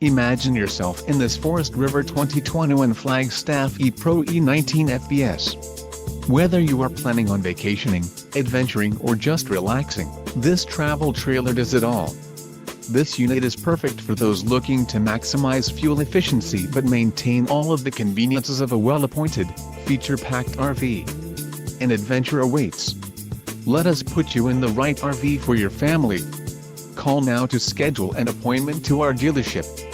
Imagine yourself in this Forest River 2021 Flagstaff E-Pro E19FBS. Whether you are planning on vacationing, adventuring or just relaxing, this travel trailer does it all. This unit is perfect for those looking to maximize fuel efficiency but maintain all of the conveniences of a well-appointed, feature-packed RV. An adventure awaits. Let us put you in the right RV for your family. Call now to schedule an appointment to our dealership.